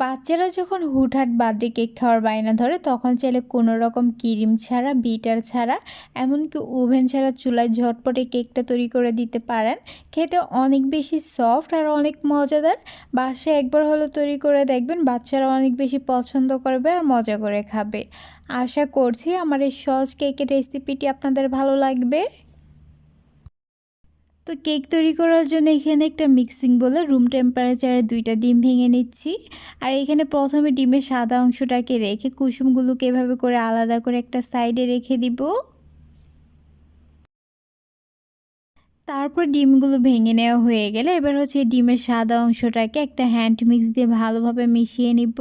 বাচ্চারা যখন হুটহাট বার্থডে কেক খাওয়ার বায়না ধরে তখন চাইলে কোনো রকম ক্রিম ছাড়া, বিটার ছাড়া, এমনকি ওভেন ছাড়া চুলায় ঝটপটে কেকটা তৈরি করে দিতে পারেন। খেতে অনেক বেশি সফট আর অনেক মজাদার। বাসায় একবার হলো তৈরি করে দেখবেন, বাচ্চারা অনেক বেশি পছন্দ করবে আর মজা করে খাবে। আশা করছি আমার এই সহজ কেকের রেসিপিটি আপনাদের ভালো লাগবে। তো কেক তৈরি করার জন্য এখানে একটা মিক্সিং বলে রুম টেম্পারেচারে 2টা ডিম ভেঙে নিচ্ছি। আর এখানে প্রথমে ডিমের সাদা অংশটাকে রেখে কুসুমগুলোকে এভাবে করে আলাদা করে একটা সাইডে রেখে দিব। তারপর ডিমগুলো ভেঙে নেওয়া হয়ে গেলে এবার হচ্ছে ডিমের সাদা অংশটাকে একটা হ্যান্ড মিক্স দিয়ে ভালোভাবে মিশিয়ে নিব।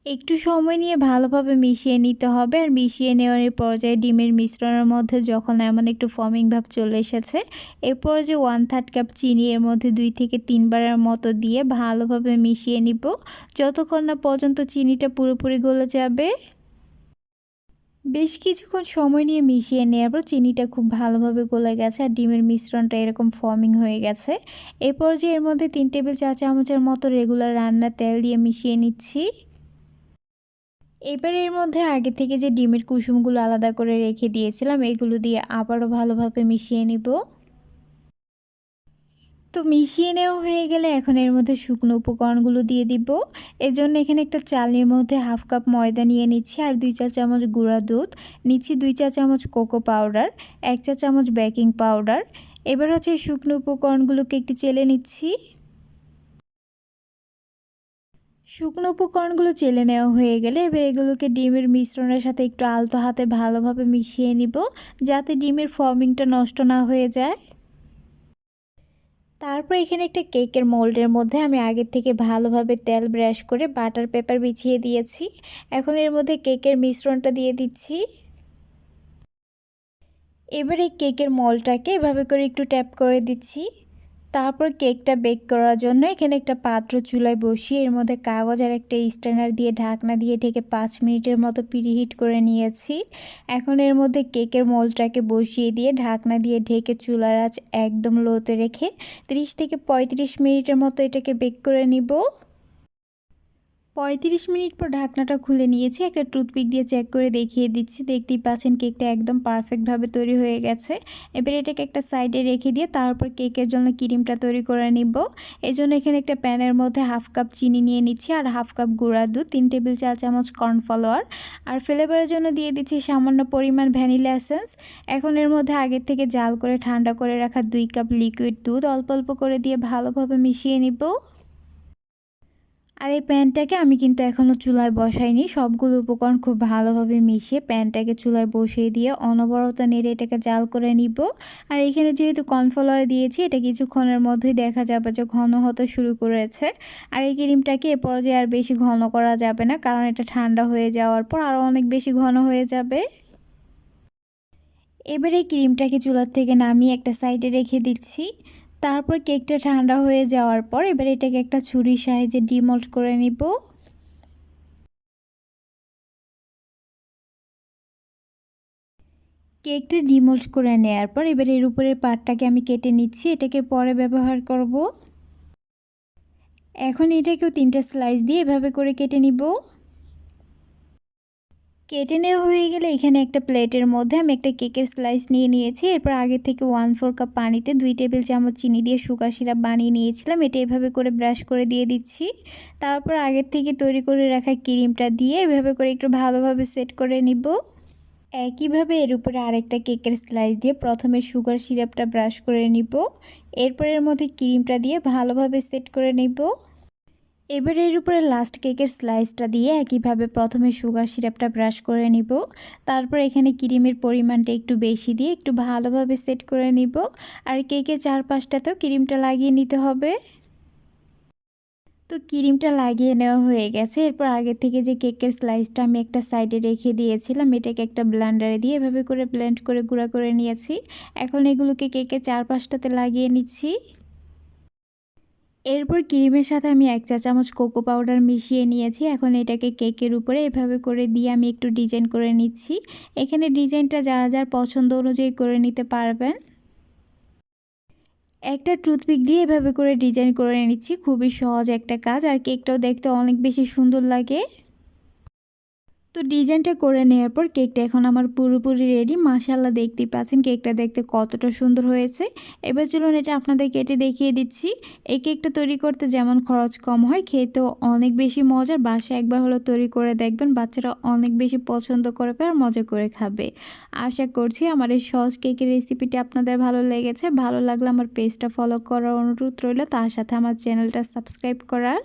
একটু সময় নিয়ে ভালোভাবে মিশিয়ে নিতে হবে। আর মিশিয়ে নেওয়ার পর্যায়ে ডিমের মিশ্রণের মধ্যে যখন এমন একটু ফমিং ভাব চলে এসেছে, এরপর যে 1/3 কাপ চিনি এর মধ্যে 2 থেকে 3 বারের মতো দিয়ে ভালোভাবে মিশিয়ে নিব, যতক্ষণ না পর্যন্ত চিনিটা পুরোপুরি গলে যাবে। বেশ কিছুক্ষণ সময় নিয়ে মিশিয়ে নেওয়ার পর চিনিটা খুব ভালোভাবে গলে গেছে আর ডিমের মিশ্রণটা এরকম ফর্মিং হয়ে গেছে। এরপর যে এর মধ্যে 3 টেবিল চা চামচের মতো রেগুলার রান্নার তেল দিয়ে মিশিয়ে নিচ্ছি। এবার এর মধ্যে আগে থেকে যে ডিমের কুসুমগুলো আলাদা করে রেখে দিয়েছিলাম এগুলো দিয়ে আবারও ভালোভাবে মিশিয়ে নিব। তো মিশিয়ে নেওয়া হয়ে গেলে এখন এর মধ্যে শুকনো উপকরণগুলো দিয়ে দিব। এজন্য এখানে একটা চালনির মধ্যে 1/2 কাপ ময়দা নিয়ে নিচ্ছি আর 2 চা চামচ গুঁড়া দুধ নিচ্ছি, 2 চা চামচ কোকো পাউডার, 1 চা চামচ বেকিং পাউডার। এবার হচ্ছে এই শুকনো উপকরণগুলোকে একটু চেলে নিচ্ছি। শুকনো উপকরণগুলো চেলে নেওয়া হয়ে গেলে এবার এগুলোকে ডিমের মিশ্রণের সাথে একটু আলতো হাতে ভালোভাবে মিশিয়ে নিব, যাতে ডিমের ফর্মিংটা নষ্ট না হয়ে যায়। তারপর এখানে একটা কেকের মোল্ডের মধ্যে আমি আগের থেকে ভালোভাবে তেল ব্রাশ করে বাটার পেপার বিছিয়ে দিয়েছি। এখন এর মধ্যে কেকের মিশ্রণটা দিয়ে দিচ্ছি। এবার এই কেকের মোল্ডটাকে এভাবে করে একটু ট্যাপ করে দিচ্ছি। তারপর কেকটা বেক করার জন্য এখানে একটা পাত্র চুলায় বসিয়ে এর মধ্যে কাগজ আর একটা স্ট্যান্ডার দিয়ে ঢাকনা দিয়ে ঢেকে 5 মিনিটের মতো প্রিহিট করে নিয়েছি। এখন এর মধ্যে কেকের মোল্ডটাকে বসিয়ে দিয়ে ঢাকনা দিয়ে ঢেকে চুলার আঁচ একদম লোতে রেখে 30 থেকে 35 মিনিটের মতো এটাকে বেক করে নিব। 35 মিনিট পর ঢাকনাটা খুলে নিয়েছি, একটা টুথপিক দিয়ে চেক করে দেখিয়ে দিচ্ছি। দেখতেই পাচ্ছেন কেকটা একদম পারফেক্টভাবে তৈরি হয়ে গেছে। এবার এটাকে একটা সাইডে রেখে দিয়ে তারপর কেকের জন্য ক্রিমটা তৈরি করে নিব। এই জন্য এখানে একটা প্যানের মধ্যে 1/2 কাপ চিনি নিয়ে নিচ্ছি আর 1/2 কাপ গুঁড়া দুধ, 3 টেবিল চা চামচ কর্নফ্লাওয়ার আর ফ্লেভারের জন্য দিয়ে দিচ্ছি সামান্য পরিমাণ ভ্যানিলা এসেন্স। এখন এর মধ্যে আগের থেকে জাল করে ঠান্ডা করে রাখা 2 কাপ লিকুইড দুধ অল্প অল্প করে দিয়ে ভালোভাবে মিশিয়ে নিব। আর এই প্যানটাকে আমি কিন্তু এখনও চুলায় বসাইনি, সবগুলো উপকরণ খুব ভালোভাবে মিশিয়ে প্যানটাকে চুলায় বসিয়ে দিয়ে অনবরত নেড়ে এটাকে জাল করে নিব। আর এখানে যেহেতু কর্নফ্লাওয়ার দিয়েছি এটা কিছুক্ষণের মধ্যেই দেখা যাবে যে ঘন হতে শুরু করেছে। আর এই ক্রিমটাকে এ পর্যায়ে আর বেশি ঘন করা যাবে না, কারণ এটা ঠান্ডা হয়ে যাওয়ার পর আরও অনেক বেশি ঘন হয়ে যাবে। এবার এই ক্রিমটাকে চুলার থেকে নামিয়ে একটা সাইডে রেখে দিচ্ছি। তারপর কেকটা ঠান্ডা হয়ে যাওয়ার পর এবার এটাকে একটা ছুরির সাহায্যে ডিমোল্ড করে নিব। কেকটা ডিমোল্ড করে নেওয়ার পর এবার এর উপরের পার্টটাকে আমি কেটে নিচ্ছি, এটাকে পরে ব্যবহার করব। এখন এটাকেও 3টা স্লাইস দিয়ে এভাবে করে কেটে নিব। কেটে নেওয়া হয়ে গেলে এখানে একটা প্লেটের মধ্যে আমি একটা কেকের স্লাইস নিয়ে নিয়েছি। এরপর আগে থেকে 1/4 কাপ পানিতে 2 টেবিল চামচ চিনি দিয়ে সুগার সিরাপ বানিয়ে নিয়েছিলাম, এটা এভাবে করে ব্রাশ করে দিয়ে দিচ্ছি। তারপর আগের থেকে তৈরি করে রাখা ক্রিমটা দিয়ে এভাবে করে একটু ভালোভাবে সেট করে নিব। একইভাবে এর উপরে আরেকটা কেকের স্লাইস দিয়ে প্রথমে সুগার সিরাপটা ব্রাশ করে নিব, এরপর এর মধ্যে ক্রিমটা দিয়ে ভালোভাবে সেট করে নিব। এবার এর উপরে লাস্ট কেকের স্লাইসটা দিয়ে একইভাবে প্রথমে সুগার সিরাপটা ব্রাশ করে নিব, তারপর এখানে ক্রিমের পরিমাণটা একটু বেশি দিয়ে একটু ভালোভাবে সেট করে নিব। আর কেকের চারপাশটাতেও ক্রিমটা লাগিয়ে নিতে হবে। তো ক্রিমটা লাগিয়ে নেওয়া হয়ে গেছে। এরপর আগে থেকে যে কেকের স্লাইসটা আমি একটা সাইডে রেখে দিয়েছিলাম এটাকে একটা ব্লেন্ডারে দিয়ে এভাবে করে ব্লেন্ড করে গুঁড়া করে নিয়েছি। এখন এগুলোকে কেকের চারপাশটাতে লাগিয়ে নিচ্ছি। এরপর ক্রিমের সাথে আমি 1 চা চামচ কোকো পাউডার মিশিয়ে নিয়েছি। এখন এটাকে কেকের উপরে এভাবে করে দিয়ে আমি একটু ডিজাইন করে নিচ্ছি। এখানে ডিজাইনটা যার যার পছন্দ অনুযায়ী করে নিতে পারবেন। একটা টুথপিক দিয়ে এভাবে করে ডিজাইন করে নিচ্ছি। খুবই সহজ একটা কাজ, আর কেকটাও দেখতে অনেক বেশি সুন্দর লাগে। তো ডিজাইনটা করে নেওয়ার পর কেকটা এখন আমার পুরোপুরি রেডি। মাশাআল্লাহ, দেখতেই পাচ্ছেন কেকটা দেখতে কতটা সুন্দর হয়েছে। এবার চলুন এটা আপনাদের কেটে দেখিয়ে দিচ্ছি। এই কেকটা তৈরি করতে যেমন খরচ কম হয়, খেতেও অনেক বেশি মজার। বাসায় একবার হলো তৈরি করে দেখবেন, বাচ্চারা অনেক বেশি পছন্দ করবে আর মজা করে খাবে। আশা করছি আমার এই সহজ কেকের রেসিপিটি আপনাদের ভালো লেগেছে। ভালো লাগলে আমার পেজটা ফলো করার অনুরোধ রইল, তার সাথে আমার চ্যানেলটা সাবস্ক্রাইব করার।